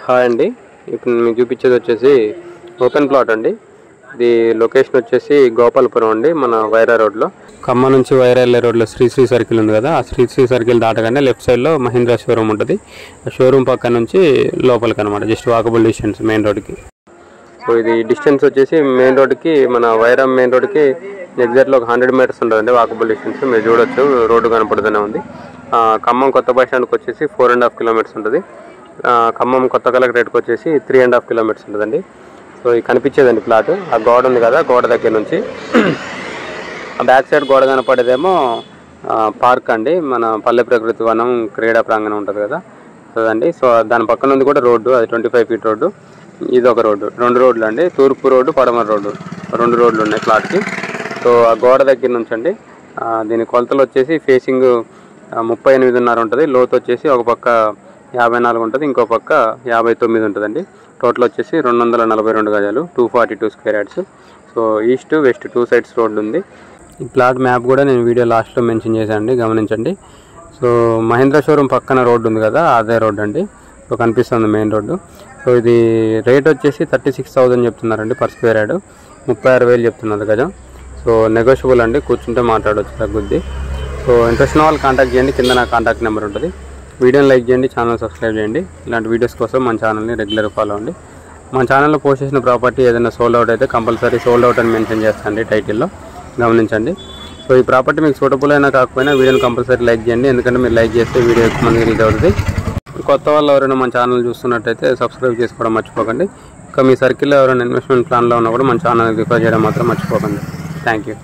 Hi అండి, ఇప్పుడు మీకు చూపించేది వచ్చేసి ఓపెన్ ప్లాట్ అండి. ఇది లొకేషన్ వచ్చేసి గోపాలపురం అండి, మన వైరా రోడ్లో. ఖమ్మం నుంచి వైరా వెళ్ళే రోడ్లో శ్రీశ్రీ సర్కిల్ ఉంది కదా, ఆ శ్రీశ్రీ సర్కిల్ దాటగానే లెఫ్ట్ సైడ్లో మహీంద్రా షోరూమ్ ఉంటుంది. ఆ షోరూమ్ పక్క నుంచి లోపలికి అనమాట, జస్ట్ వాకబుల్ డిస్టెన్స్ మెయిన్ రోడ్కి. సో ఇది డిస్టెన్స్ వచ్చేసి మెయిన్ రోడ్కి, మన వైరా మెయిన్ రోడ్కి ఎగ్జాక్ట్లో ఒక 100 మీటర్స్ ఉంటుందండి వాకబుల్ డిస్టెన్స్. మీరు చూడొచ్చు, రోడ్డు కనపడుతూనే ఉంది. ఖమ్మం కొత్త బస్ స్టాండ్కి వచ్చేసి 4.5 కిలోమీటర్స్ ఉంటుంది. ఖమ్మం కొత్త కలెక్టరేట్కి వచ్చేసి 3.5 కిలోమీటర్స్ ఉంటుందండి. సో ఇది కనిపించేదండి ప్లాట్, ఆ గోడ ఉంది కదా, గోడ దగ్గర నుంచి ఆ బ్యాక్ సైడ్ గోడ కనపడేదేమో పార్క్ అండి, మన పల్లె ప్రకృతి వనం క్రీడా ప్రాంగణం ఉంటుంది కదా అదండి. సో దాని పక్కన ఉంది కూడా రోడ్డు, అది 25 ఫీట్ రోడ్డు. ఇది ఒక రోడ్డు, 2 రోడ్లు అండి, తూర్పు రోడ్డు పడమర రోడ్డు, 2 రోడ్లు ఉన్నాయి ప్లాట్కి. సో ఆ గోడ దగ్గర నుంచి అండి, దీని కొలతలు వచ్చేసి ఫేసింగ్ 38.5 ఉంటుంది, లోతు వచ్చేసి ఒక పక్క 54 ఉంటుంది, ఇంకో పక్క 59 ఉంటుందండి. టోటల్ వచ్చేసి 242 గజాలు, 242 square yards. So east west 2 sides road ఉంది. ఈ ప్లాట్ మ్యాప్ కూడా నేను వీడియో లాస్ట్లో మెన్షన్ చేశాను అండి, గమనించండి. సో మహీంద్రా షోరూమ్ పక్కన రోడ్డు ఉంది కదా, అదే రోడ్డు అండి. సో కనిపిస్తుంది మెయిన్ రోడ్డు. సో ఇది రేట్ వచ్చేసి 36,000 చెప్తున్నారండి పర్ స్క్వేర్ యార్డ్, 36,000 చెప్తున్నారు గజం. సో నెగోషియబుల్ అండి, కూర్చుంటే మాట్లాడవచ్చు, తగ్గుద్ది. సో ఇంట్రెస్ట్ ఉన్న వాళ్ళు కాంటాక్ట్ చేయండి, కింద నా కాంటాక్ట్ నెంబర్ ఉంటుంది. వీడియోని లైక్ చేయండి, ఛానల్ సబ్స్క్రైబ్ చేయండి. ఇలాంటి వీడియోస్ కోసం మన ఛానల్ని రెగ్యులర్ ఫాలో అవ్వండి. మన ఛానల్లో పోస్ట్ చేసిన ప్రాపర్టీ ఏదైనా సోల్డ్ అవుట్ అయితే కంపల్సరీ సోల్డ్ అవుట్ అని మెన్షన్ చేస్తానండి టైటిల్లో, గమనించండి. సో ఈ ప్రాపర్టీ మీకు సూటబుల్ అయినా కాకపోయినా వీడియోని కంపల్సరీ లైక్ చేయండి, ఎందుకంటే మీరు లైక్ చేస్తే వీడియో ఎక్కువ మందికి రీచ్ అవుతుంది. కొత్త వాళ్ళు ఎవరైనా మన ఛానల్ చూస్తున్నట్టయితే సబ్స్క్రైబ్ చేసుకోవడం మర్చిపోకండి. ఇంకా మీ సర్కిల్లో ఎవరైనా ఇన్వెస్ట్మెంట్ ప్లాన్లో ఉన్నా కూడా మన ఛానల్ని రిఫర్ చేయడం మాత్రం మర్చిపోకండి. Thank you.